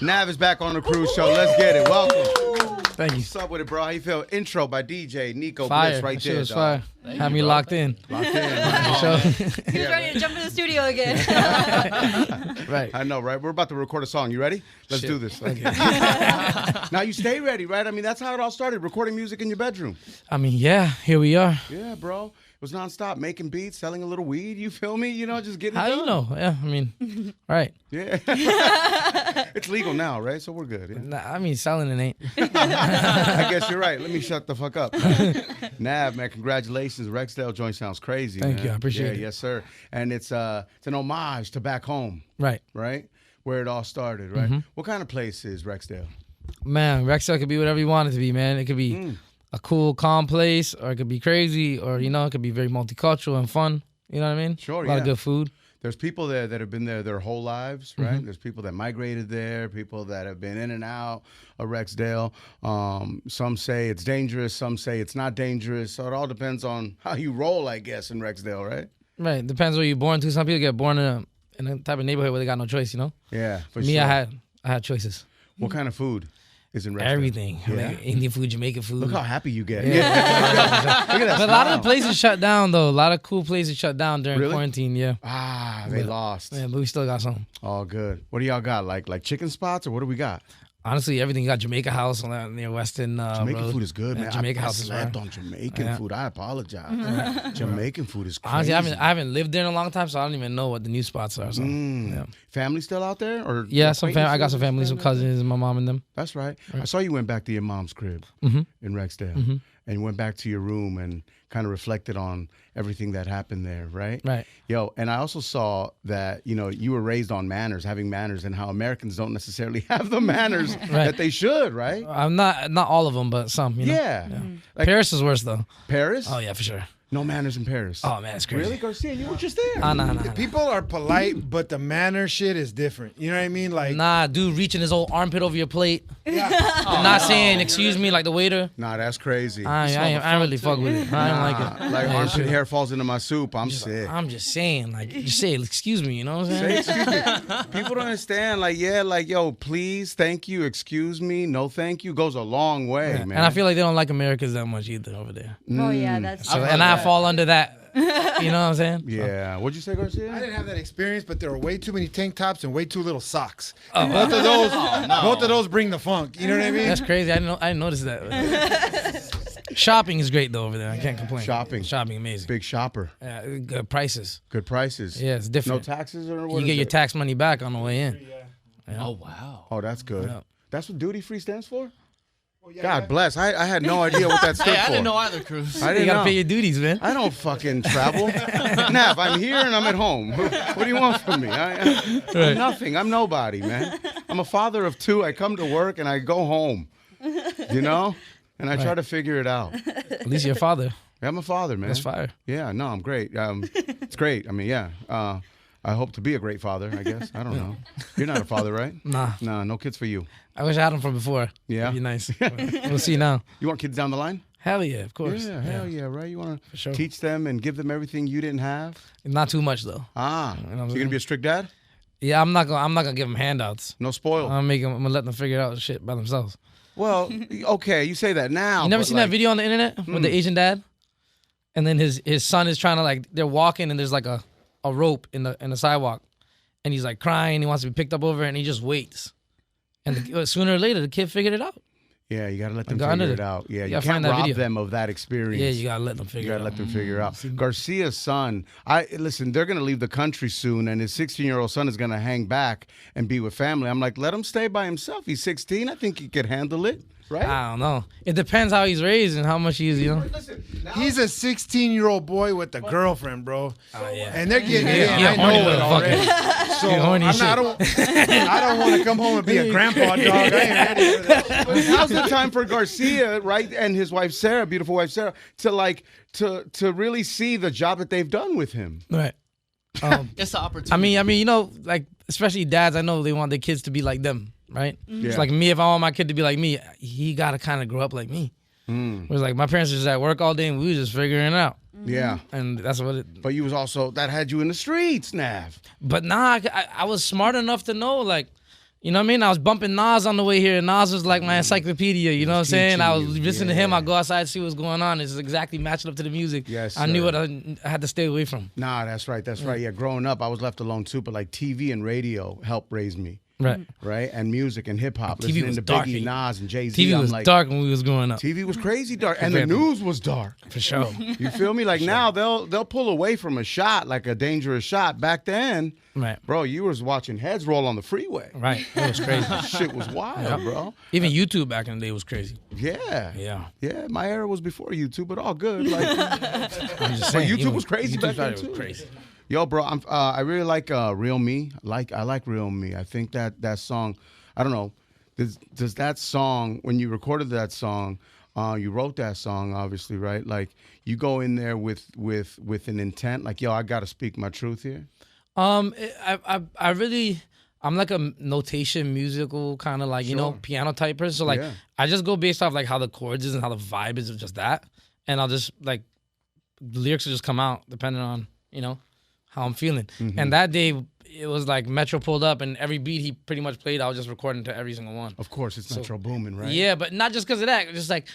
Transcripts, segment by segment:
Nav is back on the cruise show. Let's get it. Welcome. Thank you. What's up with it, bro? How you feel? Intro by DJ Nico Fire. Bliss right there, Was dog. fire. Have me locked in. Locked in. Right? He's ready to jump in the studio again. Right. I know, right? We're about to record a song. You ready? Let's do this. Okay. Now you stay ready, right? I mean, that's how it all started. Recording music in your bedroom. I mean, yeah, here we are. Yeah, bro. It was nonstop. Making beats, selling a little weed. You feel me? You know, just getting it How do done. you know? Yeah, I mean, right. Yeah. It's legal now, right? So we're good. Yeah. Nah, I mean, selling it ain't. I guess you're right. Let me shut the fuck up. Nav, man, congratulations. Rexdale joint sounds crazy. Thank man. you. I appreciate it. Yes, sir. And it's an homage to back home, Right. right? Where it all started, right? What kind of place is Rexdale? Man, Rexdale could be whatever you want it to be, man. It could be a cool, calm place, or it could be crazy, or, you know, it could be very multicultural and fun. You know what I mean? Sure, A lot of yeah. good food. There's people there that have been there their whole lives, right? There's people that migrated there, people that have been in and out of Rexdale. Some say it's dangerous, some say it's not dangerous. So it all depends on how you roll, I guess, in Rexdale, right? Right. Depends where you're born to. Some people get born in a type of neighborhood where they got no choice, you know? Yeah, for Me, sure. I had choices. What kind of food is in Rexdale? Everything. Yeah. Like Indian food, Jamaican food. Look how happy you get. Yeah. Look at that But a lot of smile. the places shut down, though. A lot of cool places shut down during Really? quarantine, yeah. Ah, they lost. Yeah, but we still got some. All good. What do y'all got? Like chicken spots, or what do we got? Honestly, everything. You got Jamaica House on that near Weston Jamaican Road. food is good, Yeah, man. Jamaica I House is slept fire. on Jamaican Yeah. food. I apologize. Jamaican food is crazy. Honestly, I haven't lived there in a long time, so I don't even know what the new spots are. So, yeah, Family still out there, or yeah, some I got some acquaintances? family, some cousins, my mom and them. That's right. I saw you went back to your mom's crib in Rexdale, and you went back to your room and kind of reflected on everything that happened there, right? Right. Yo, and I also saw that, you know, you were raised on manners, having manners, and how Americans don't necessarily have the manners that they should, right? I'm not all of them, but some. You know? Yeah. Like Paris is worse though. Paris? Oh yeah, for sure. No manners in Paris. Oh man, it's crazy. Really, Garcia? You were just there. Nah. People are polite, but the manner shit is different. You know what I mean? Like, Nah, dude, reaching his old armpit over your plate. Not saying excuse me like the waiter. Nah, that's crazy. I ain't really fuck with it. I don't like it. Like Yeah, armpit shit. hair falls into my soup. I'm sick. I'm just saying, like, just say, excuse me, you know what I'm saying? Say excuse me. People don't understand. Like, yeah, like, yo, please, thank you, excuse me, no thank you goes a long way, man. And I feel like they don't like Americans that much either over there. Oh yeah, that's So, and I fall under that. You know what I'm saying? Yeah. What'd you say, I Garcia? didn't have that experience, but there were way too many tank tops and way too little socks. And both of those bring the funk. You know what I mean? That's crazy. I didn't notice that. Shopping is great though over there. I can't complain. Shopping amazing. Big shopper. Yeah, good prices. Good prices. Yeah, it's No different. taxes or what? You is get your it? tax money back on the way in. Oh, wow. Oh, that's good. Yeah. That's what duty free stands for? God bless. I had no idea what that stood Hey, I for. didn't know either, Cruz. I You didn't gotta know. pay your duties, man. I don't fucking travel. Nav, I'm here and I'm at home. What do you want from me? I'm nothing. I'm nobody, man. I'm a father of two. I come to work and I go home, you know? And I try to figure it out. At least your father. I'm a father, man. That's fire. Yeah, no, I'm great. It's great. I mean, yeah. I hope to be a great father, I guess. I don't know. You're not a father, right? Nah. Nah, no kids for you. I wish I had them from before. Yeah? It'd be nice. We'll see now. You want kids down the line? Hell yeah, of course. Yeah, hell yeah, right? You want to sure. teach them and give them everything you didn't have? Not too much though. Ah, know what I'm so you're saying? gonna be a strict dad? Yeah, I'm not gonna give them handouts. No spoil. I'm gonna let them figure out shit by themselves. Well, okay, you say that now. You never but seen like, that video on the internet with the Asian dad? And then his son is trying to, like, they're walking and there's like a rope in the sidewalk. And he's like crying, he wants to be picked up over it, and he just waits. And sooner or later the kid figured it out. Yeah, you gotta let them Go under figure it the- out. Yeah, you you gotta can't find that rob video. them of that experience. Yeah, you gotta let them You figure it gotta out. let them figure out. Garcia's son, listen, they're gonna leave the country soon, and his 16-year-old son is gonna hang back and be with family. I'm like, let him stay by himself. He's 16. I think he could handle it, right? I don't know. It depends how he's raised and how much he's, you know. Listen, now- He's a 16-year-old boy with a girlfriend, bro. Oh, yeah. And they're getting it in. Yeah, I horny know it little already. So You're horny as I don't want to come home and be a grandpa dog. I ain't ready for that. But now's the time for Garcia, right, and his wife Sarah, beautiful wife Sarah, to really see the job that they've done with him. Right. It's the opportunity. I mean, you know, like, especially dads, I know they want their kids to be like them, right? Yeah. It's like me, if I want my kid to be like me, he gotta kind of grow up like me. It was like my parents were just at work all day and we was just figuring it out. Yeah. And that's what it. But you was also, that had you in the streets, Nav. But nah, I was smart enough to know, like, You know what I mean? I was bumping Nas on the way here, and Nas was like my encyclopedia. You know what I'm saying? I was listening to him. I go outside, see what's going on. It's exactly matching up to the music. Yes, I knew sir. what I had to stay away from. Nah, that's right. That's right. Yeah, growing up, I was left alone too. But like TV and radio helped raise me. Right. Right, and music and hip hop. TV Listening was to dark. Biggie, Nas, and Jay-Z. TV I'm was like, dark when we was growing up. TV was crazy dark, and the news was dark. For sure. You feel me? Like now they'll pull away from a shot, like a dangerous shot. Back then, Right. bro, you was watching heads roll on the freeway. Right. It was crazy. Shit was wild, bro. Even YouTube back in the day was crazy. Yeah. Yeah. Yeah, my era was before YouTube, but all good. Like, I'm just but saying. YouTube even was crazy YouTube back then started too. was crazy. Yo, bro, I really like Real Me. I like Real Me. I think that song, I don't know, does that song, when you recorded that song, you wrote that song, obviously, right? Like, you go in there with an intent, like, yo, I got to speak my truth here. I really, I'm like a notation musical kind of like, you know, piano type person. So like, I just go based off like how the chords is and how the vibe is of just that. And I'll just like, lyrics will just come out depending on, you know, how I'm feeling. And that day, it was like Metro pulled up and every beat he pretty much played, I was just recording to every single one. Of course, it's Metro Boomin, right? Yeah, but not just because of that. Just like,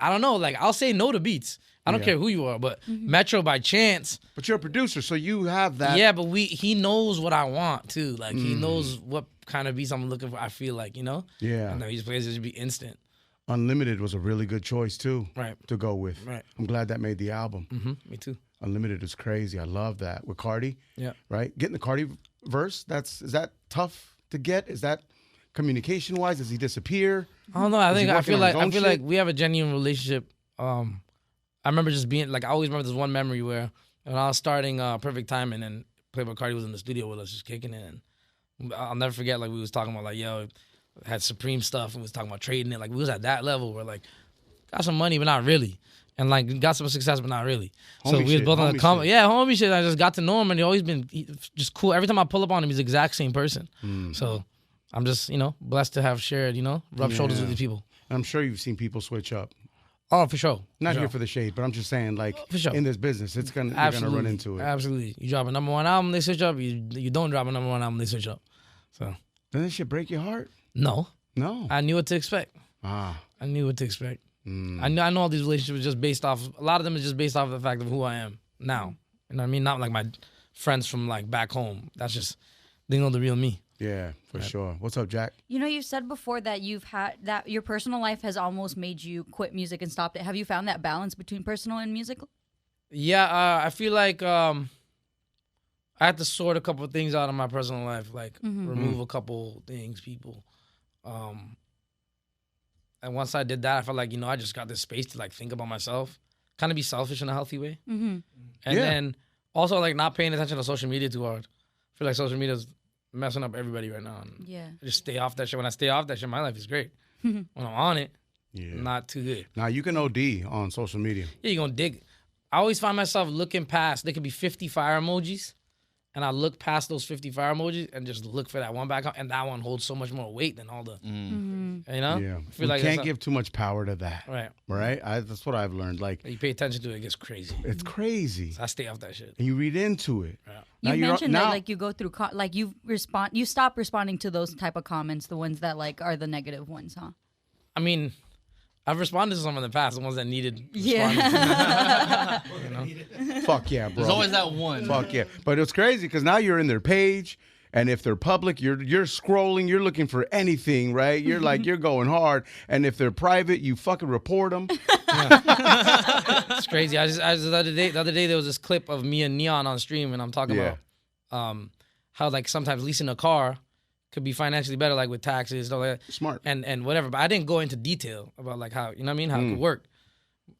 I don't know, like I'll say no to beats. I don't care who you are, but Metro by chance. But you're a producer, so you have that. Yeah, but he knows what I want too. Like he knows what kind of beats I'm looking for. I feel like, you know. Yeah. And then he just plays it to be instant. Unlimited was a really good choice too. Right. To go with. Right. I'm glad that made the album. Me too. Unlimited is crazy. I love that with Carti. Yeah. Right. Getting the Carti verse. Is that tough to get? Is that communication wise? Does he disappear? I don't know. Is he I working feel on his like own shit? we have a genuine relationship. I remember just being like, I always remember this one memory where when I was starting Perfect Timing and Playboi Carti was in the studio with us just kicking it, and I'll never forget, like we was talking about like, yo, had Supreme stuff and we was talking about trading it. Like we was at that level where like got some money but not really, and like got some success but not really. So Homie we was shit, both on the homie shit. homie shit. I just got to know him and he always been just cool. Every time I pull up on him, he's the exact same person. So I'm just, you know, blessed to have shared, you know, rub shoulders with these people. I'm sure you've seen people switch up. Oh, for sure. Not for here sure. for the shade, but I'm just saying, like, For sure. in this business, you're gonna run into it. Absolutely. You drop a number one album, they switch up. You don't drop a number one album, they switch up. So Doesn't this shit break your heart? no, No. I knew what to expect. I knew what to expect. I know all these relationships are just based off. A lot of them is just based off the fact of who I am now. You know what I mean? Not like my friends from like back home. That's just they know the real me. Yeah, for sure. What's up, Jack? You know, you said before that you've had that your personal life has almost made you quit music and stopped it. Have you found that balance between personal and musical? Yeah, I feel like I had to sort a couple of things out of my personal life, like remove a couple things, people. And once I did that, I felt like, you know, I just got this space to like think about myself, kind of be selfish in a healthy way. And then also like not paying attention to social media too hard. I feel like social media's messing up everybody right now. And Yeah. just stay off that shit. When I stay off that shit, my life is great. When I'm on it, not too good. Now you can OD on social media. Yeah, you're gonna dig. I always find myself looking past. There could be 50 fire emojis, and I look past those 50 fire emojis and just look for that one back, and that one holds so much more weight than all the, you know. Yeah, I feel you like can't that's give too much power to that. right. Right? That's what I've learned. Like, You pay attention to it, it gets crazy. it's crazy, So I stay off that shit. and you read into it. You Now mentioned now, that like you go through like you stop responding to those type of comments, the ones that like are the negative ones, huh? I mean, I've responded to some in the past, the ones that needed. Yeah. fuck yeah, bro. There's always that one. Fuck yeah. But it's crazy because now you're in their page, and if they're public, you're scrolling, you're looking for anything, right? You're like, you're going hard. And if they're private, you fucking report them. It's crazy. I just the other day there was this clip of me and Neon on stream, and I'm talking about how like sometimes leasing a car could be financially better, like with taxes, stuff like that. Smart. And whatever. But I didn't go into detail about like how, you know what I mean, how it could work.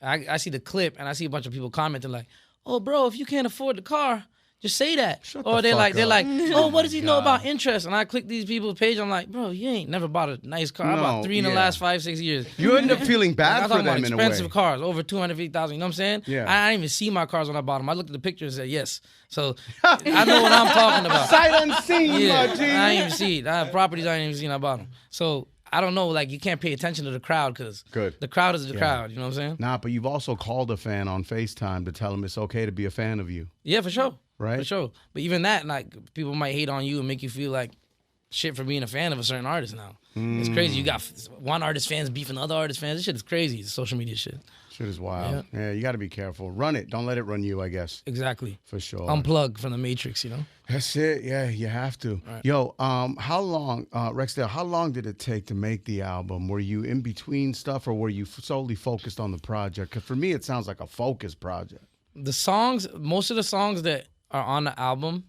I see the clip and I see a bunch of people commenting like, "Oh, bro, if you can't afford the car, just say that." Shut or the they're fuck like, up. "Oh, what does he know about interest?" And I click these people's page. I'm like, "Bro, you ain't never bought a nice car. I No, bought 3 in the yeah. last 5-6 years." You end up feeling bad I'm for talking about them in a way. expensive cars, over 250,000. You know what I'm saying? Yeah. I didn't even see my cars when I bought them. I looked at the picture and said yes. So I know what I'm talking about. Sight unseen, Yeah, my G. I ain't even see it. I have properties I ain't even seen. I bought them. So I don't know. Like you can't pay attention to the crowd because Good. the crowd is the crowd. You know what I'm saying? Nah, but you've also called a fan on FaceTime to tell him it's okay to be a fan of you. Yeah, for sure. Right? For sure. But even that, like people might hate on you and make you feel like shit for being a fan of a certain artist now. It's crazy. You got one artist fans beefing other artist fans. This shit is crazy. It's social media shit. Shit is wild. Yeah, you got to be careful. Run it. Don't let it run you, I guess. Exactly. For sure. Unplug from the matrix, That's it. Yeah, you have to. Right. Yo, how long, Rexdale, how long did it take to make the album? Were you in between stuff or were you solely focused on the project? Because for me, it sounds like a focused project. The songs, most of the songs that are on the album,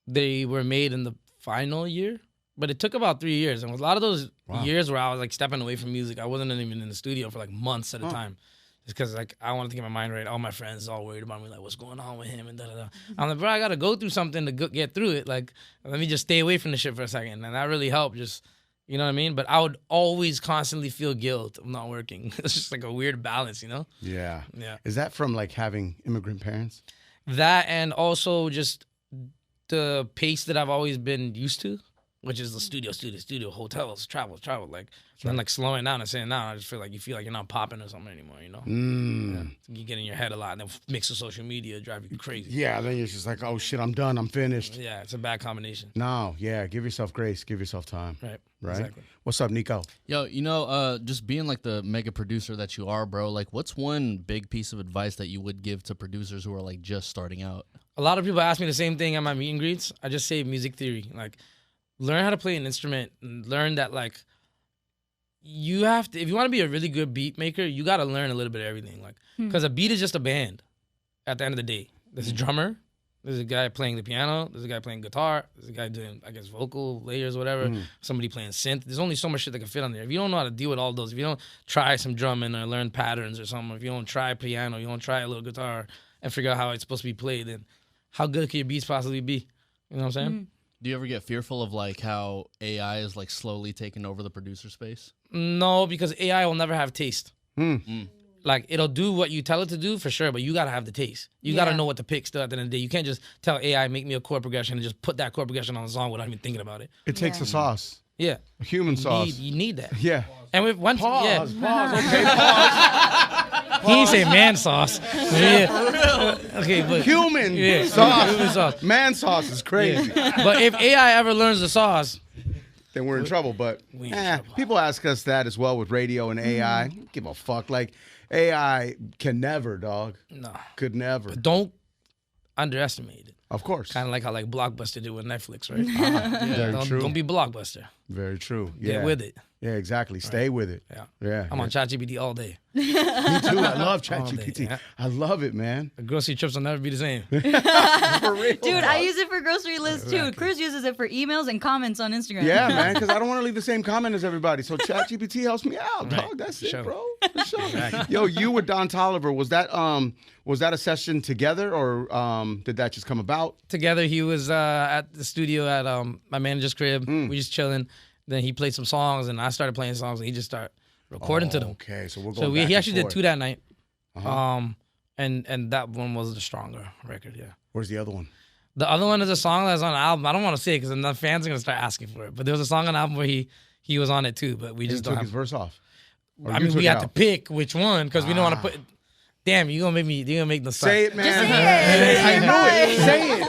they were made in the final year. But it took about 3 years. And a lot of those years where I was like stepping away from music, I wasn't even in the studio for like months at a time. Just because like I wanted to get my mind right. All my friends all worried about me, like, what's going on with him and da-da-da. I'm like, bro, I got to go through something to get through it. Like, let me just stay away from the shit for a second. And that really helped just, you know what I mean? But I would always constantly feel guilt of not working. It's just like a weird balance, Yeah. Yeah. Is that from like having immigrant parents? That and also just the pace that I've always been used to. Which is the studio, hotels, travel. Like, then like slowing down and saying now, I just feel like you're not popping or something anymore, Yeah. You get in your head a lot and then mix with social media, drive you crazy. Yeah, then you're just like, oh shit, I'm done, I'm finished. Yeah, it's a bad combination. No, yeah, give yourself grace, give yourself time. Right. Exactly. What's up, Nico? Yo, just being like the mega producer that you are, bro, like what's one big piece of advice that you would give to producers who are like just starting out? A lot of people ask me the same thing at my meet and greets. I just say music theory. Like, learn how to play an instrument and learn that, like, you have to, if you want to be a really good beat maker, you got to learn a little bit of everything. Like, because a beat is just a band at the end of the day. There's a drummer, there's a guy playing the piano, there's a guy playing guitar, there's a guy doing, I guess, vocal layers or whatever, somebody playing synth. There's only so much shit that can fit on there. If you don't know how to deal with all those, if you don't try some drumming or learn patterns or something, if you don't try piano, you don't try a little guitar and figure out how it's supposed to be played, then how good can your beats possibly be? You know what I'm saying? Do you ever get fearful of like how AI is like slowly taking over the producer space? No, because AI will never have taste. Like, it'll do what you tell it to do for sure, but you gotta have the taste. You gotta know what to pick still at the end of the day. You can't just tell AI, make me a chord progression and just put that chord progression on the song without even thinking about it. It takes a sauce. Yeah. A human sauce. You need that. Yeah. And with once Pause, okay, pause. He ain't say man sauce. Yeah. Okay, but Human sauce. Human sauce. Man sauce is crazy. But if AI ever learns the sauce, then we're in trouble. But people ask us that as well with radio and AI. Give a fuck. Like, AI can never, dog. no. Could never. Don't underestimate it. Of course. Kind of like how like Blockbuster did with Netflix, right? Very true. Don't be Blockbuster. Very true. Yeah. Get with it. Yeah, exactly. Stay with it. Yeah. Yeah. I'm on ChatGPT all day. Me too. I love All day, ChatGPT. yeah. I love it, man. The grocery trips will never be the same. For real. Dude, I use it for grocery lists too. Cruz uses it for emails and comments on Instagram. Yeah, man, because I don't want to leave the same comment as everybody. So ChatGPT helps me out, dog. That's it, Sure. bro. For sure. Yo, you with Don Toliver, was that a session together or did that just come about? Together, he was at the studio at my manager's crib. We just chilling. Then he played some songs, and I started playing songs, and he just started recording to them. Okay, so we're going So back he and actually did forth. 2 that night. And that one was the stronger record, yeah. Where's the other one? The other one is a song that's on the album. I don't want to say it because then the fans are going to start asking for it. But there was a song on the album where he was on it too, but we He just took don't his have. verse off. Or I you mean, took we it had to out? pick which one because we don't want to put. Damn, you're going to make the Say it, man. say it. I knew it. Say it.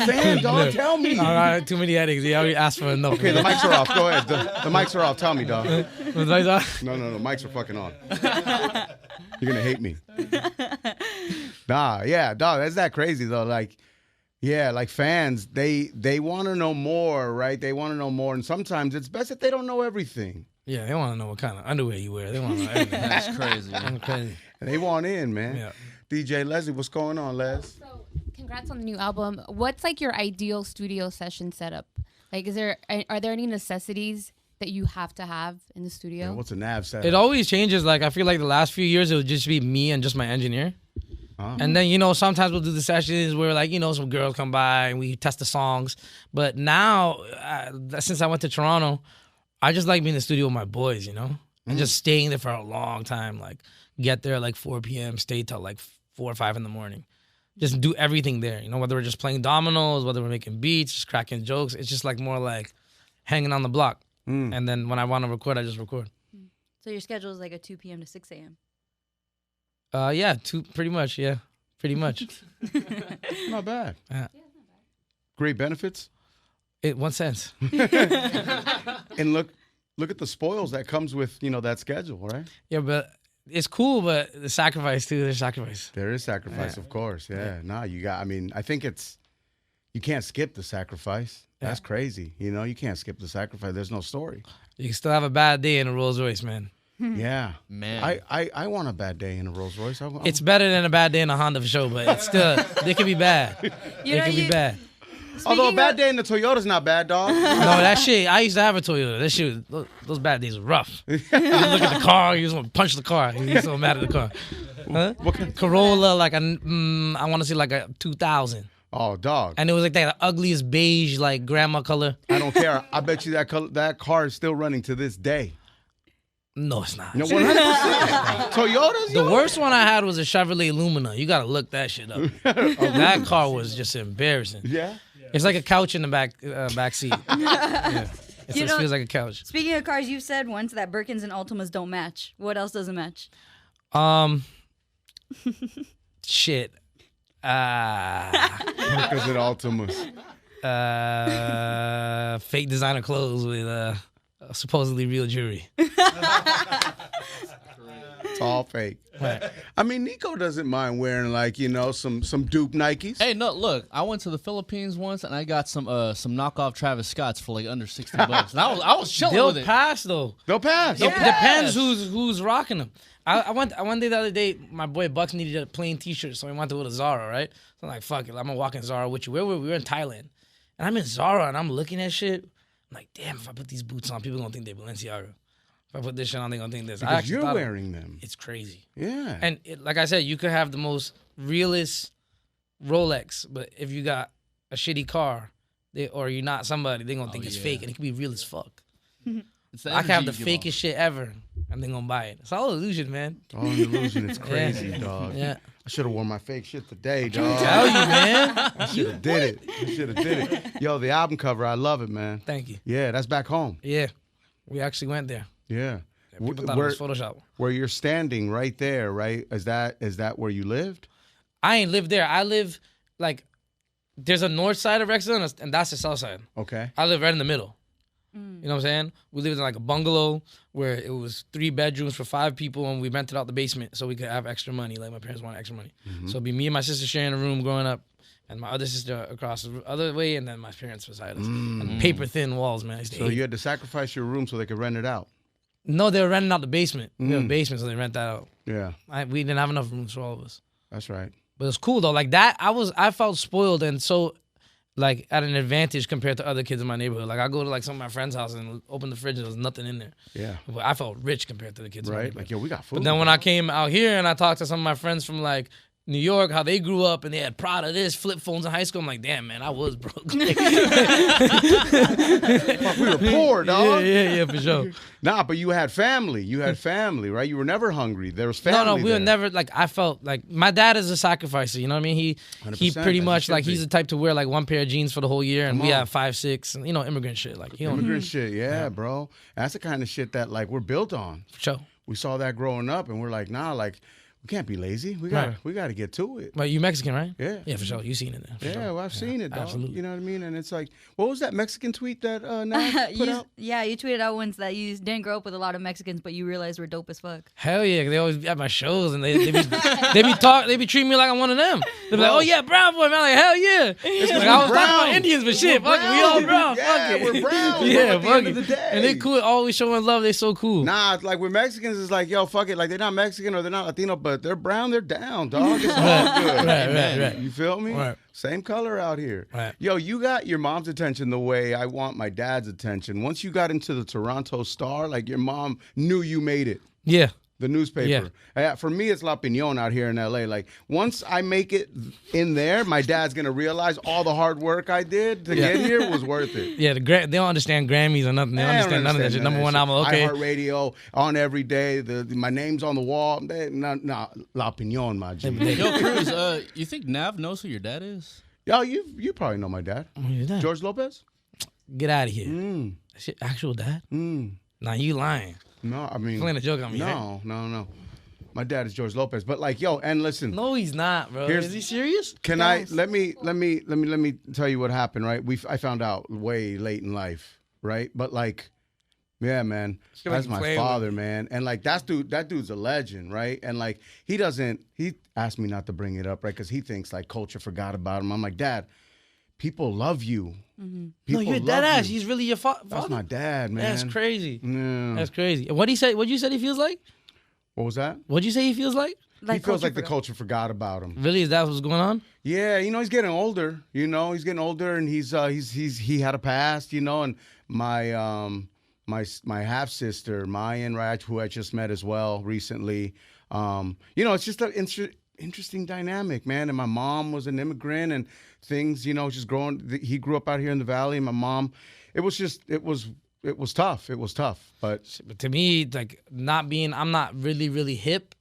Say it, dog. Tell me. All right, too many headaches. You already asked for enough. Okay, the mics are off. Go ahead. The mics are off. Tell me, dog. The lights off? No, mics are fucking on. You're gonna hate me. Nah, yeah, dog. That's that crazy though. Like, yeah, like fans, they want to know more, right? They want to know more, and sometimes it's best if they don't know everything. Yeah, they want to know what kind of underwear you wear. They want to know everything. That's crazy. That's crazy. And they want in, man. Yeah. DJ Leslie, what's going on, Les? So, congrats on the new album. What's like your ideal studio session setup? Like, are there any necessities that you have to have in the studio? Yeah, what's a nav set? It always changes. Like, I feel like the last few years, it would just be me and just my engineer. And then, sometimes we'll do the sessions where, like, some girls come by and we test the songs. But now, since I went to Toronto, I just like being in the studio with my boys, and just staying there for a long time. Like, get there at like 4 p.m., stay till like 4 or 5 in the morning. Just do everything there, whether we're just playing dominoes, whether we're making beats, just cracking jokes. It's just like more like hanging on the block. And then when I want to record, I just record. So your schedule is like a 2 p.m. to 6 a.m. Yeah, pretty much. Yeah, pretty much. Not bad. Yeah. Great benefits. In what sense? And look at the spoils that comes with, that schedule, right? Yeah, but it's cool, but the sacrifice too. There's sacrifice. There is sacrifice, of course. Yeah. Nah, I think you can't skip the sacrifice. That's crazy. You can't skip the sacrifice. There's no story. You can still have a bad day in a Rolls Royce, man. Yeah. Man. I want a bad day in a Rolls Royce. It's better than a bad day in a Honda for sure, but it's still, they can be bad. They can be bad. Although a bad day in the Toyota's not bad, dog. No, that shit, I used to have a Toyota. That shit, those bad days were rough. You look at the car, you just want to punch the car. You're so mad at the car. Huh? What kind? Corolla, like I want to say like a 2000. Oh, dog. And it was like that ugliest beige, like grandma color. I don't care. I bet you that car is still running to this day. No, it's not. No, 100%. Toyotas? The worst one I had was a Chevrolet Lumina. You got to look that shit up. That car was just embarrassing. Yeah? It's like a couch in the back seat. Yeah. It just feels like a couch. Speaking of cars, you said once that Birkins and Ultimas don't match. What else doesn't match? Shit. Because it Altimas. Fake designer clothes with supposedly real jewelry. It's all fake. Right. I mean, Nico doesn't mind wearing some dupe Nikes. Hey, no, look, I went to the Philippines once and I got some knockoff Travis Scotts for like under $60. And I was chilling They'll with it. pass though. They'll pass. It depends who's rocking them. I went the other day. My boy Bucks needed a plain T-shirt, so we went to go to Zara, right? So I'm like, fuck it, I'm gonna walk in Zara with you. We were in Thailand, and I'm in Zara and I'm looking at shit. I'm like, damn, if I put these boots on, people gonna think they're Balenciaga. If I put this shit on, they gonna think this. Because you're wearing them. It's crazy. Yeah. And like I said, you could have the most realist Rolex, but if you got a shitty car, or you're not somebody, they gonna think it's fake, and it can be real as fuck. I can have the fakest shit ever, and they gonna buy it. It's all illusion, man. It's all an illusion. It's crazy, dog. Yeah. I should have worn my fake shit today, dog. Tell you, man. I should have did it. Yo, the album cover, I love it, man. Thank you. Yeah, that's back home. Yeah, we actually went there. Yeah. People thought it was Photoshop. Where you're standing right there, right? Is that where you lived? I ain't lived there. I live there's a north side of Rexdale, and that's the south side. Okay. I live right in the middle. You know what I'm saying? We lived in like a bungalow where it was 3 bedrooms for 5 people, and we rented out the basement so we could have extra money. Like my parents wanted extra money. So it'd be me and my sister sharing a room growing up, and my other sister across the other way, and then my parents beside us. And paper thin walls, man. I used to So hate you it. had to sacrifice your room so they could rent it out. No, they were renting out the basement. We have a basement, so they rent that out. Yeah, We didn't have enough rooms for all of us. that's right. But it was cool though. Like that, I felt spoiled and so like at an advantage compared to other kids in my neighborhood. Like I go to like some of my friends' house and open the fridge and there's nothing in there. Yeah. But I felt rich compared to the kids in my Right? neighborhood. Like, yo, we got food. But then when I came out here and I talked to some of my friends from like New York, how they grew up and they had Prada this, flip phones in high school. I'm like, damn, man, I was broke. we were poor, dog. Yeah, for sure. Nah, but you had family. You had family, right? You were never hungry. There was family. No, we were there. never like. I felt like my dad is a sacrificer. You know what I mean? He 100%, pretty as much he like should he's be. the type to wear like one pair of jeans for the whole year, and Come we on. have 5, 6, and immigrant shit. Like he don't Immigrant shit, yeah, bro. That's the kind of shit that like we're built on. for sure. We saw that growing up, and we're like, nah, like we can't be lazy. We gotta get to it. But you Mexican, right? Yeah. Yeah, for sure. You seen it there. For Yeah, sure. well, I've seen it, dog. absolutely. You know what I mean? And it's like, what was that Mexican tweet that Nav put out? Yeah, you tweeted out once that you didn't grow up with a lot of Mexicans, but you realized we're dope as fuck. Hell yeah, 'cause they always be at my shows and they be treating me like I'm one of them. They be like, oh yeah, brown boy, man. I'm like, hell yeah. Like, I was talking about Indians, but shit, fuck it, we all brown. Yeah, fuck it. we're brown. Yeah, At the fuck end it. of the day. And they cool, always showing love. They so cool. Nah, it's like with Mexicans, it's like, yo, fuck it. Like they're not Mexican or they're not Latino, but they're brown, they're down, dog. It's all good. Right. You feel me? Right. Same color out here. Right. Yo, you got your mom's attention the way I want my dad's attention. Once you got into the Toronto Star, like your mom knew you made it. Yeah. The newspaper. For me, it's La Opinión out here in LA. Like, once I make it in there, my dad's going to realize all the hard work I did to get here was worth it. Yeah, they don't understand Grammys or nothing. They don't understand none of that shit. Number one album, okay. iHeartRadio on every day. My name's on the wall. Nah, La Opinión, my G. Yo, Cruz, you think Nav knows who your dad is? Yo, you probably know my dad. Who's that? George Lopez? Get out of here. That shit, actual dad? Nah, you lying. No, I mean. Playing a joke on me, No. My dad is George Lopez. But like, yo, and listen. No, he's not, bro. Here's- Is he serious? Can Yes. I let me tell you what happened, right? I found out way late in life, right? But like, yeah, man, feel like that's you my playing father, man. And like that dude's a legend, right? And like he asked me not to bring it up, right? Because he thinks like culture forgot about him. I'm like, Dad, people love you. Mm-hmm. No, People you're love dead ass. you. He's really your father. That's my dad, man. That's crazy. Yeah. That's crazy. What he said? What you said he feels like? What was that? What'd you say he feels like? He feels like the culture forgot about him. Really? Is that what's going on? Yeah, he's getting older. He's getting older, and he had a past. And my half sister Mayan, right, who I just met as well recently. It's just an interesting dynamic, man. And my mom was an immigrant, and things, just growing. He grew up out here in the valley, and my mom. It was tough. It was tough, but To me, like I'm not really, really hip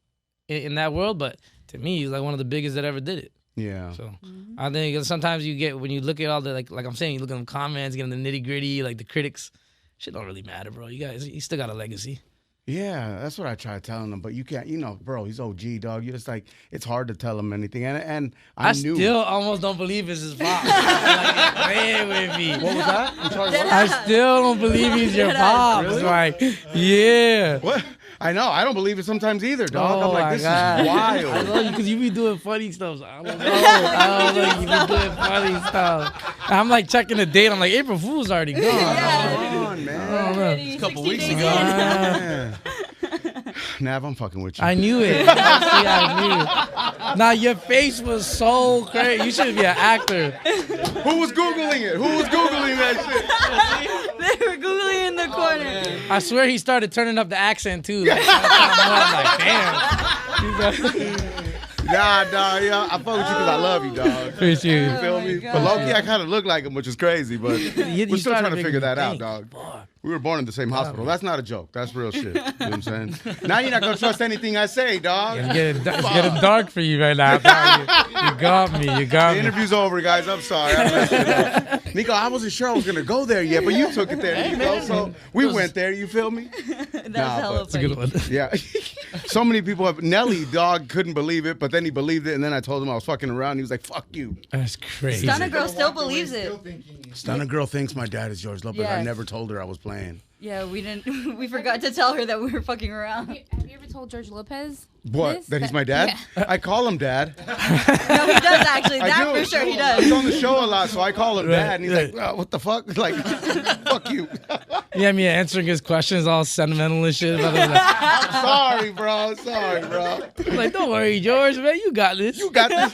in that world, but to me, he's like one of the biggest that ever did it. yeah. So I think sometimes you get, when you look at all the, like I'm saying, you look at the comments, get in the nitty gritty, like the critics, shit don't really matter, bro. You still got a legacy. Yeah, that's what I try telling him, but you can't, bro, he's OG, dog. You're just like, it's hard to tell him anything. And I knew. Still almost don't believe it's his pop. Like, play with me. What was that? I'm sorry, what? I still don't believe he's your pops. Really? Like, yeah. What? I know. I don't believe it sometimes either, dog. Oh I'm like, my this God. is I wild. love you because you be doing funny stuff. So I don't know. I don't know. You be doing funny stuff. I'm like checking the date. I'm like, April Fool's already gone. Come on, man. A couple weeks ago. Yeah. Nav, I'm fucking with you. I knew it. See, I knew it. Now, your face was so crazy. You should be an actor. Who was Googling it? Who was Googling that They were googling in the corner. I swear he started turning up the accent, too. Like, I'm like, damn. shit? Nah, dog. Yeah, I fuck with you because I love you, dog. Appreciate You it. feel me? But low-key, I kind of look like him, which is crazy, but You we're still started trying to making figure me that out, think. dog. We were born in the same hospital. That's not a joke. That's real shit. You know what I'm saying? Now you're not going to trust anything I say, dog. It's getting dark for you right now. You got me. You got The me. interview's over, guys. I'm sorry. I messed it up. Nico, I wasn't sure I was going to go there yet, but you took it there, Nico. So we went there. You feel me? That's Nah, hella but- funny. Good one. Yeah. So many people have. Nelly, dog, couldn't believe it, but then he believed it, and then I told him I was fucking around. He was like, fuck you. That's crazy. Stunner Girl still believes it. Stunner girl thinks my dad is George Lopez. I Yes. never told her I was playing. Yeah, we didn't. We forgot to tell her that we were fucking around. Have you ever told George Lopez? What? this? That he's my dad? Yeah. I call him dad. No, he does actually. I That do. for sure he He's does. on the show a lot, so I call him Right, dad, and he's right. like, what the fuck? Like, fuck you. Yeah, me answering his questions all sentimental and shit. Sorry, bro. Sorry, bro. Like, don't worry, George, man, you got this. You got this.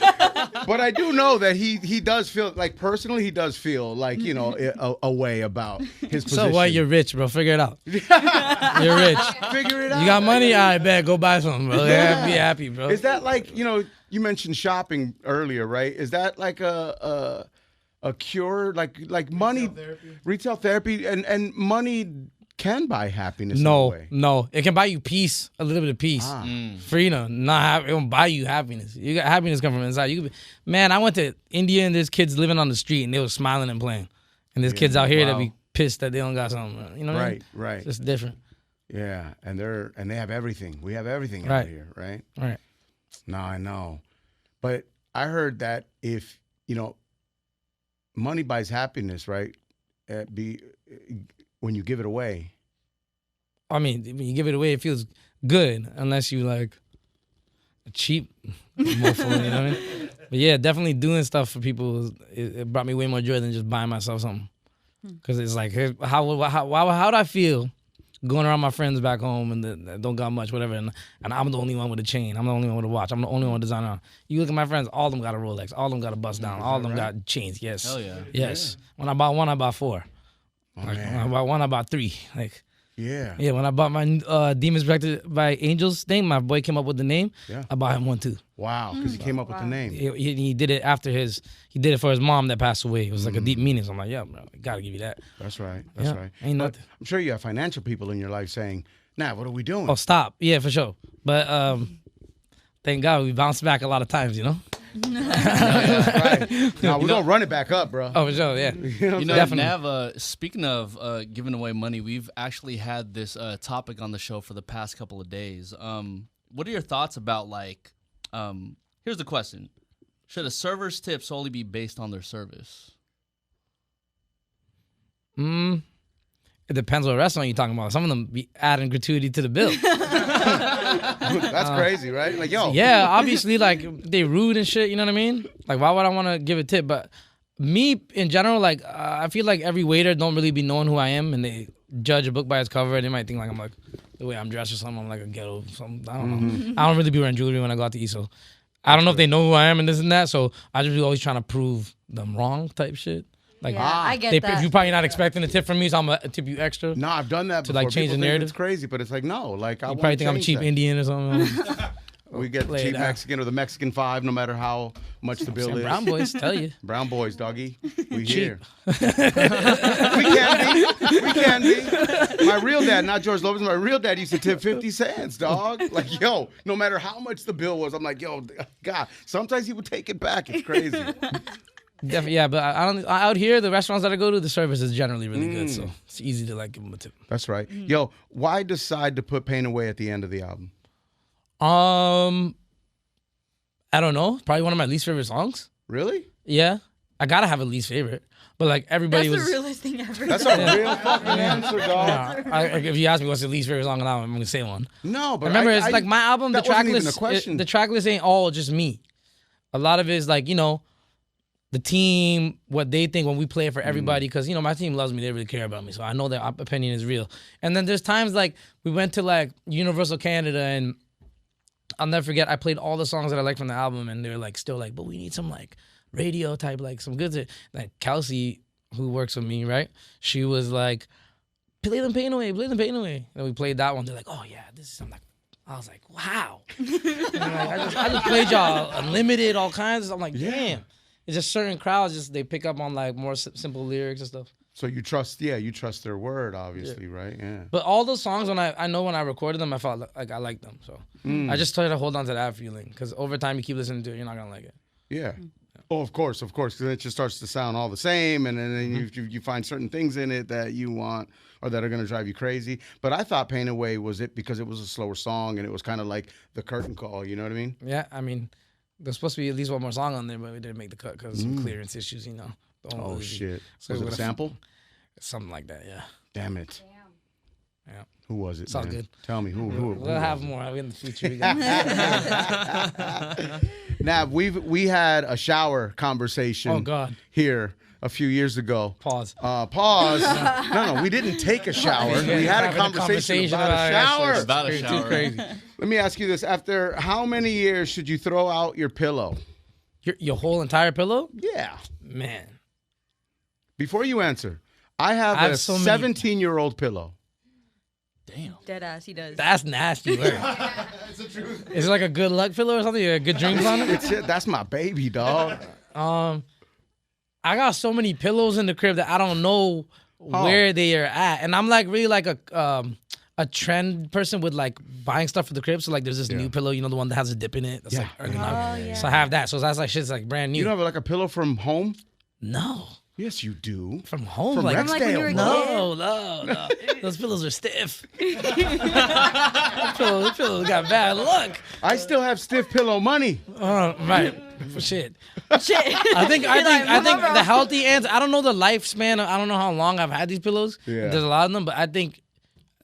But I do know that he does feel, like, personally, he does feel like, a way about his position. So what? You're rich, bro. Figure it out. You're rich. Figure it out. You got money? All right, bet. Go buy something, bro. Yeah, be happy, bro. Is that like, you mentioned shopping earlier, right? Is that like a cure, like money, retail therapy, and money can buy happiness in a way? No. It can buy you peace, a little bit of peace. Freedom. It won't buy you happiness. You got happiness come from inside. Man, I went to India and there's kids living on the street and they were smiling and playing. And there's kids out here that be pissed that they don't got something. You know what I mean? Right. It's just different. Yeah, and they have everything. We have everything out Right. here, right? Right. No, I know. But I heard that if, money buys happiness, right? When you give it away. I mean, when you give it away, it feels good unless you like a cheap motherfucker, you know what I mean? But yeah, definitely doing stuff for people, it brought me way more joy than just buying myself something. Because it's like, how would I feel going around my friends back home and that don't got much, whatever, and I'm the only one with a chain. I'm the only one with a watch. I'm the only one with a designer on. You look at my friends, all of them got a Rolex. All of them got a bust down. All of them got chains, yes. Hell yeah. Yes. When I bought one, I bought four. Oh, Like, man. when I bought one, I bought three. Like, Yeah. yeah, when I bought my Demons Protected by Angels thing, my boy came up with the name. Yeah. I bought him one too. Wow, because he came up with the name. He did it after he did it for his mom that passed away. It was like a deep meaning. So I'm like, yeah, bro, I gotta give you that. That's right. That's Yeah, right. ain't But nothing. I'm sure you have financial people in your life saying, "Nah, what are we doing?" Oh, stop. Yeah, for sure. But thank God we bounced back a lot of times, you know? Right. No, we're gonna run it back up, bro. Oh, for sure, yeah. You know, Definitely. Nav, speaking of giving away money, we've actually had this topic on the show for the past couple of days. what are your thoughts about like? Here's the question: should a server's tip solely be based on their service? It depends what restaurant you're talking about. Some of them be adding gratuity to the bill. That's crazy, right? Like, yo. Yeah, obviously, like, they rude and shit, you know what I mean? Like, why would I want to give a tip? But me, in general, like, I feel like every waiter don't really be knowing who I am, and they judge a book by its cover, and they might think, like, I'm, like, the way I'm dressed or something, I'm, like, a ghetto something. I don't know. I don't really be wearing jewelry when I go out to eat, so I don't know if they know who I am and this and that, so I just be always trying to prove them wrong type shit. Like, Yeah, I get that. You're probably not expecting a tip from me, so I'm going to tip you extra. No, I've done that To, before. like, change People the think narrative? It's crazy, but it's like, no. Like, I You probably think I'm a cheap Indian or something. We get the Play cheap it out. Mexican or the Mexican 5, no matter how much the bill is. Brown boys tell you. Brown boys, doggy. We Cheap. here. We can be. We can be. My real dad, not George Lopez, my real dad used to tip 50 cents, dog. Like, yo, no matter how much the bill was, I'm like, yo, God. Sometimes he would take it back. It's crazy. Yeah, but I don't. Out here, the restaurants that I go to, the service is generally really good, so it's easy to like give them a tip. That's right. Yo, why decide to put Pain Away at the end of the album? I don't know. Probably one of my least favorite songs. Really? Yeah, I gotta have a least favorite, but like everybody That's was. the realest thing ever. That's a real fucking answer, dog. If you ask me what's the least favorite song on the album, I'm gonna say one. No, but Remember, it's I- like my album. The that wasn't track even list. a question. The track list ain't all just me. A lot of it is like the team, what they think when we play it for everybody. Because my team loves me, they really care about me, so I know their opinion is real. And then there's times like we went to like Universal Canada, and I'll never forget. I played all the songs that I like from the album, and they're like still like, but we need some like radio type, like some good. Like Kelsey, who works with me, right? She was like, play them Pain Away, play them Pain Away. And we played that one. They're like, oh yeah, this is. I'm like, I was like, wow. And like, I just played y'all Unlimited, all kinds. I'm like, damn. It's just certain crowds, they pick up on like more simple lyrics and stuff. So you trust their word, obviously, right? Yeah. But all those songs, when I know when I recorded them, I felt like I liked them. So I just try to hold on to that feeling, because over time you keep listening to it, you're not gonna like it. Yeah. Oh, of course, because it just starts to sound all the same, and then you find certain things in it that you want or that are going to drive you crazy. But I thought Pain Away was it because it was a slower song, and it was kind of like the curtain call, you know what I mean? Yeah, I mean, there's supposed to be at least one more song on there, but we didn't make the cut because of some clearance issues, Don't Oh, really- shit. So Was it a what if- sample? Something like that, yeah. Damn it. Yeah. Who was it, It's all man? good. Tell me, who We'll have was it? more in the future. We got- Now, we had a shower conversation Oh, God. here a few years ago. Pause. Pause. No, we didn't take a shower. We had a Having conversation about a shower. About a Too shower. crazy. Let me ask you this. After how many years should you throw out your pillow? Your whole entire pillow? Yeah. Man. Before you answer, I have I have a so many- 17-year-old pillow. Damn. Dead ass, he does. That's nasty work. Is it like a good luck pillow or something? You got good dreams on it? That's my baby, dog. I got so many pillows in the crib that I don't know where they are at. And I'm like really like a trend person with like buying stuff for the crib. So like there's this new pillow, the one that has a dip in it. That's like ergonomic. Oh, yeah. So I have that. So that's like shit's like brand new. You don't have like a pillow from home? No. Yes, you do. From home? From like, From, like, when you were a no. Those pillows are stiff. Those pillows got bad luck. I still have stiff pillow money. Right. Shit. Shit. I think bro. the healthy answer. I don't know the lifespan. I don't know how long I've had these pillows. Yeah. There's a lot of them, but I think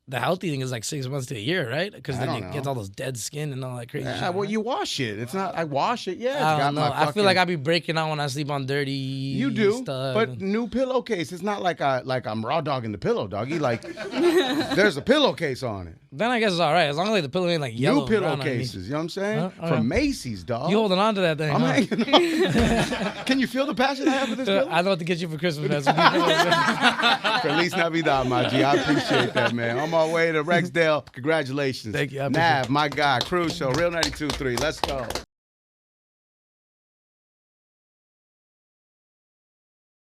the healthy thing is like 6 months to a year, right? Because I then don't it know. gets all those dead skin and all that crazy shit. Yeah, well, right? you wash it. It's not. I wash it. Yeah, it's I got don't know. my I feel fucking- like I be breaking out when I sleep on dirty. You do, stuff. but new pillowcase. It's not like I'm raw dogging the pillow, doggy. Like there's a pillowcase on it. Then I guess it's all right as long as like the pillow ain't like yellow. New and brown underneath. pillowcases. You know what I'm saying? Huh? All From right. Macy's, dog. You holding on to that thing? I'm huh? hanging on. Can you feel the passion I have for this pillow? I know what to get you for Christmas. Man. Some new pillows. Feliz Navidad, my G. I appreciate that, man. On my way to Rexdale. Congratulations. Thank you. I appreciate Nav, my guy. Cruise Show. Real 92.3. Let's go.